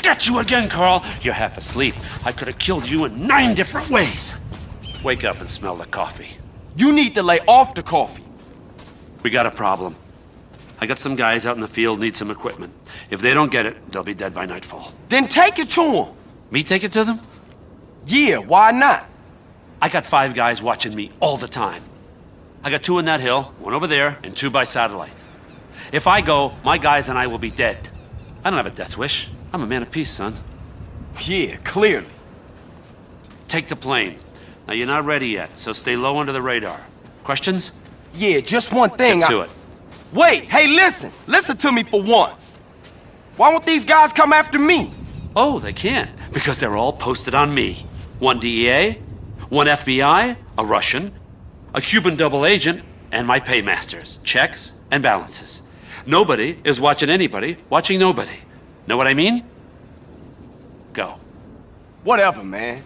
Get you again, Carl. You're half asleep. I could have killed you in 9 different ways. Wake up and smell the coffee. You need to lay off the coffee. We got a problem. I got some guys out in the field need some equipment. If they don't get it, they'll be dead by nightfall. Then take it to them. Me take it to them? Yeah, why not? I got 5 guys watching me all the time. I got 2 in that hill, 1 over there, and 2 by satellite. If I go, my guys and I will be dead. I don't have a death wish. I'm a man of peace, son. Yeah, clearly. Take the plane. Now, you're not ready yet, so stay low under the radar. Questions? Yeah, just one thing. Get to it. Wait, hey, listen. Listen to me for once. Why won't these guys come after me? Oh, they can't, because they're all posted on me. 1 DEA, 1 FBI, a Russian, a Cuban double agent, and my paymasters, checks and balances. Nobody is watching anybody, watching nobody. Know what I mean? Go. Whatever, man.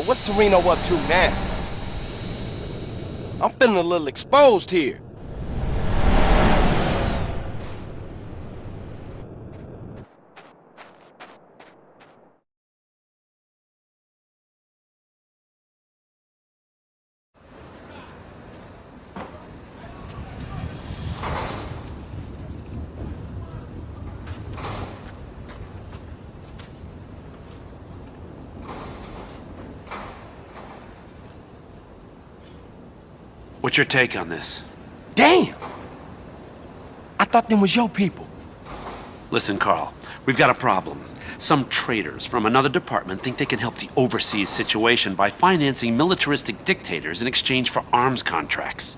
What's Torino up to now? I'm feeling a little exposed here. What's your take on this? Damn! I thought them was your people. Listen, Carl, we've got a problem. Some traitors from another department think they can help the overseas situation by financing militaristic dictators in exchange for arms contracts.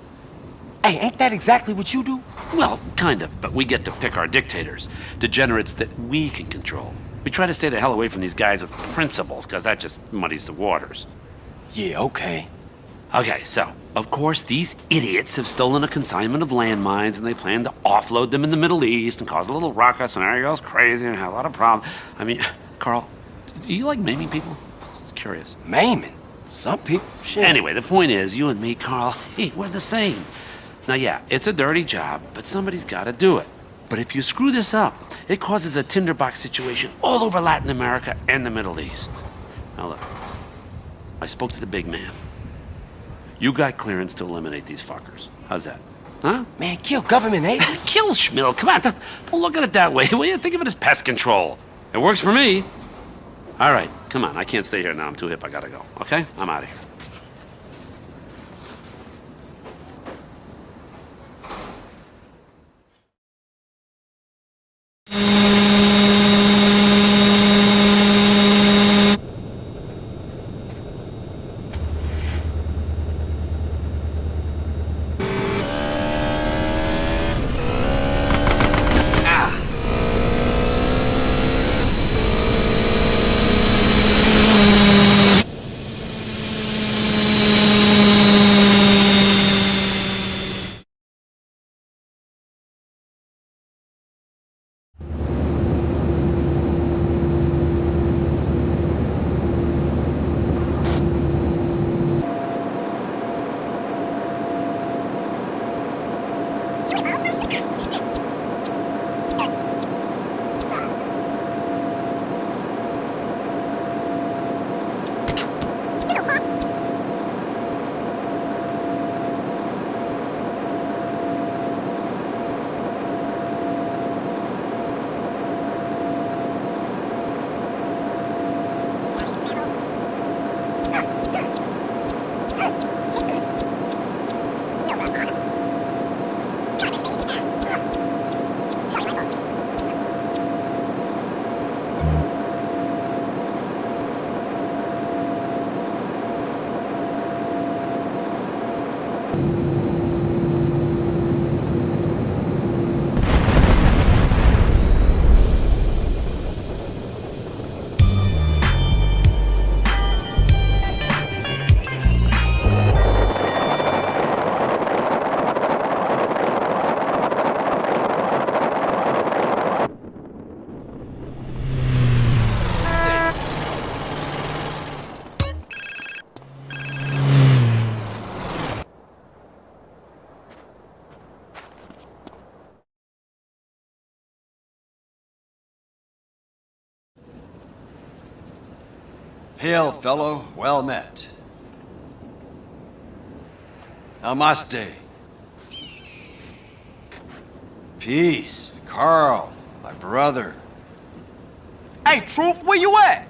Hey, ain't that exactly what you do? Well, kind of, but we get to pick our dictators. Degenerates that we can control. We try to stay the hell away from these guys with principles, because that just muddies the waters. Yeah, okay. Okay, so, of course, these idiots have stolen a consignment of landmines, and they plan to offload them in the Middle East and cause a little ruckus, and everybody goes crazy and have a lot of problems. I mean, Carl, do you like maiming people? Curious. Maiming? Some people, shit. Anyway, the point is, you and me, Carl, hey, we're the same. Now, yeah, it's a dirty job, but somebody's got to do it. But if you screw this up, it causes a tinderbox situation all over Latin America and the Middle East. Now, look, I spoke to the big man. You got clearance to eliminate these fuckers. How's that? Huh? Man, kill government agents? Kill Schmill, come on, don't look at it that way. Will you think of it as pest control? It works for me. All right, come on, I can't stay here now. I'm too hip, I gotta go, okay? I'm out of here. Hail, fellow. Well met. Namaste. Peace. Carl, my brother. Hey, Truth, where you at?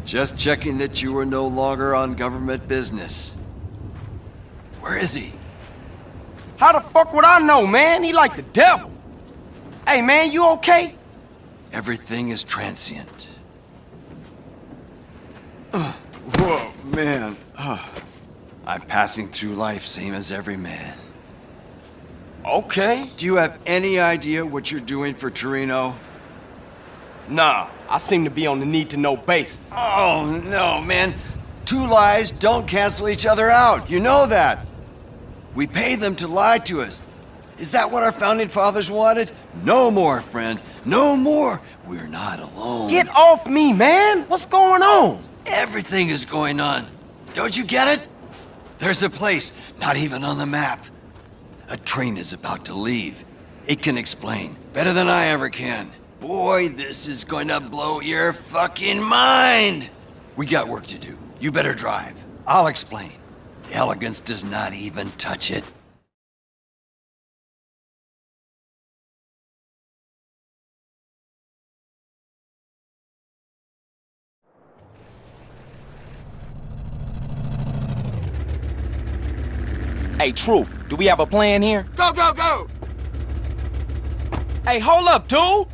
Just checking that you were no longer on government business. Where is he? How the fuck would I know, man? He like the devil. Hey, man, you okay? Everything is transient. Whoa, man. I'm passing through life same as every man. Okay. Do you have any idea what you're doing for Torino? Nah, I seem to be on the need-to-know basis. Oh, no, man. Two lies don't cancel each other out. You know that. We pay them to lie to us. Is that what our founding fathers wanted? No more, friend. No more. We're not alone. Get off me, man. What's going on? Everything is going on. Don't you get it? There's a place, not even on the map. A train is about to leave. It can explain better than I ever can. Boy, this is going to blow your fucking mind. We got work to do. You better drive. I'll explain. Elegance does not even touch it. Hey, Truth, do we have a plan here? Go, go, go! Hey, hold up, dude!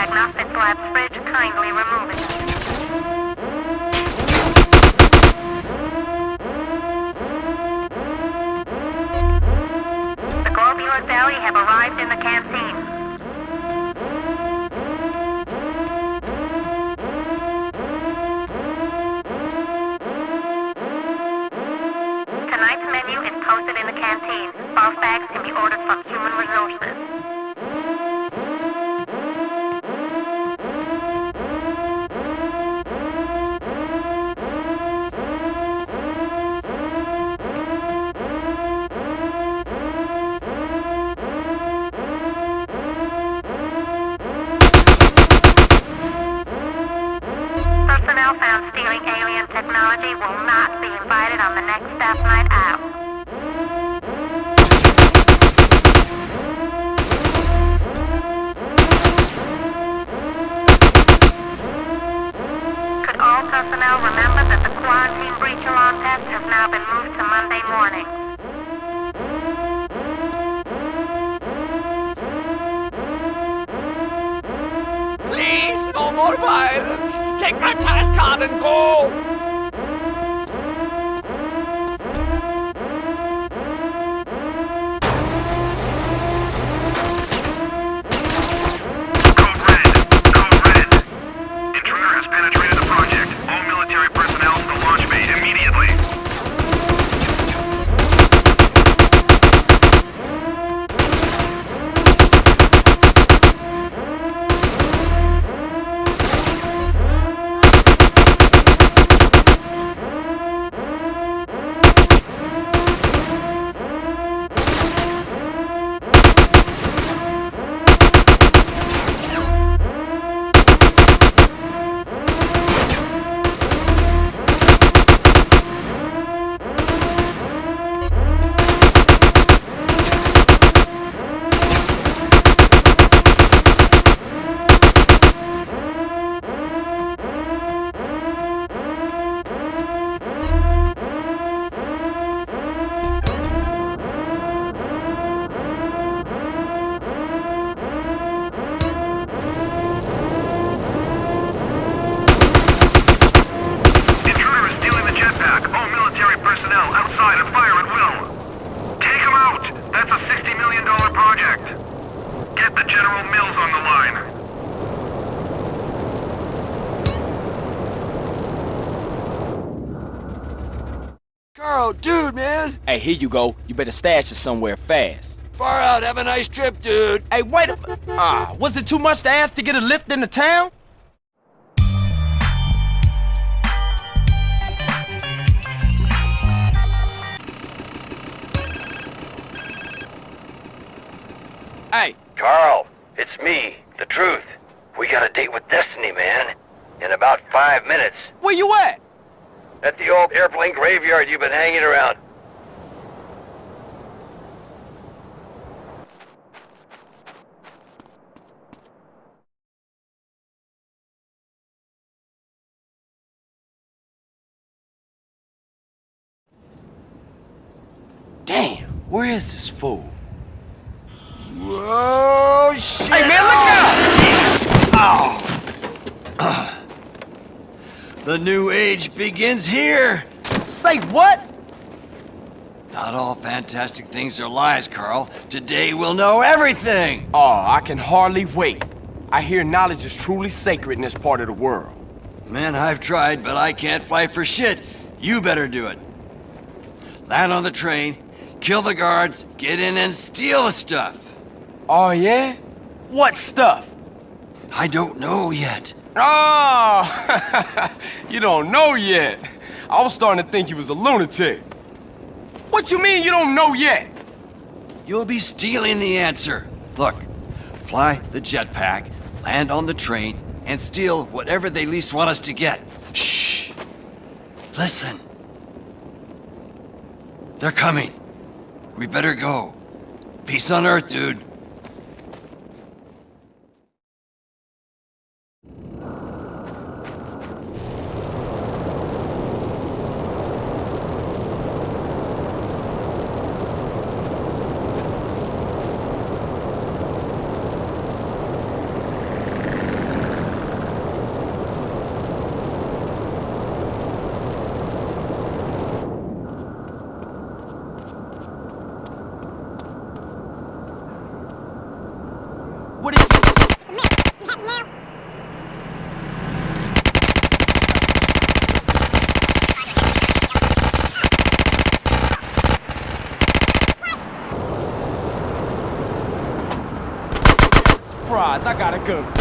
Diagnostics Lab's fridge. Kindly remove it. The globular deli have arrived in the canteen. Tonight's menu is posted in the canteen. Both bags can be ordered from Human Resources. Personnel found stealing alien technology will not be invited on the next staff night out. Could all personnel remember that the quarantine breach alarm test has now been moved to Monday morning? Please, no more violence. Take my pass card and go. Intruder has penetrated the project. All military personnel to the launch bay immediately. Intruder is stealing the jetpack. All military personnel outside and fire at will. Take him out. That's a $60 million project. Get the General Mills on the line. Carl, dude, man! Hey, here you go. You better stash it somewhere fast. Far out, have a nice trip, dude! Hey, wait a... was it too much to ask to get a lift into town? Hey, Carl, it's me, the truth. We got a date with Destiny, man. In about 5 minutes. where you at? At the old airplane graveyard you've been hanging around. Damn, where is this fool? Whoa, shit! Hey, man, look out! The new age begins here! Say what? Not all fantastic things are lies, Carl. Today we'll know everything! Oh, I can hardly wait. I hear knowledge is truly sacred in this part of the world. Man, I've tried, but I can't fight for shit. You better do it. Land on the train, kill the guards, get in and steal the stuff. Oh, yeah? What stuff? I don't know yet. Oh, you don't know yet. I was starting to think you was a lunatic. What you mean you don't know yet? You'll be stealing the answer. Look, fly the jetpack, land on the train, and steal whatever they least want us to get. Shh. Listen. They're coming. We better go. Peace on Earth, dude. What is it? It's a mess. You happy now? Surprise, I got a gun.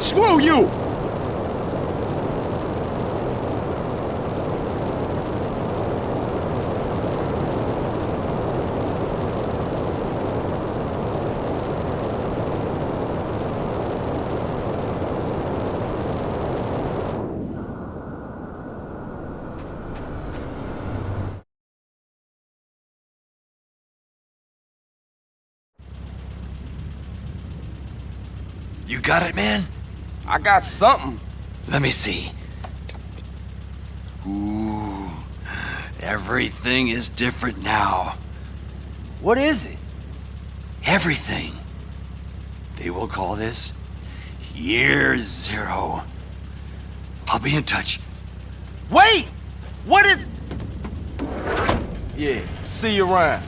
Screw you! You got it, man? I got something. Let me see. Ooh, everything is different now. What is it? Everything. They will call this Year Zero. I'll be in touch. Wait! What is... Yeah, see you around.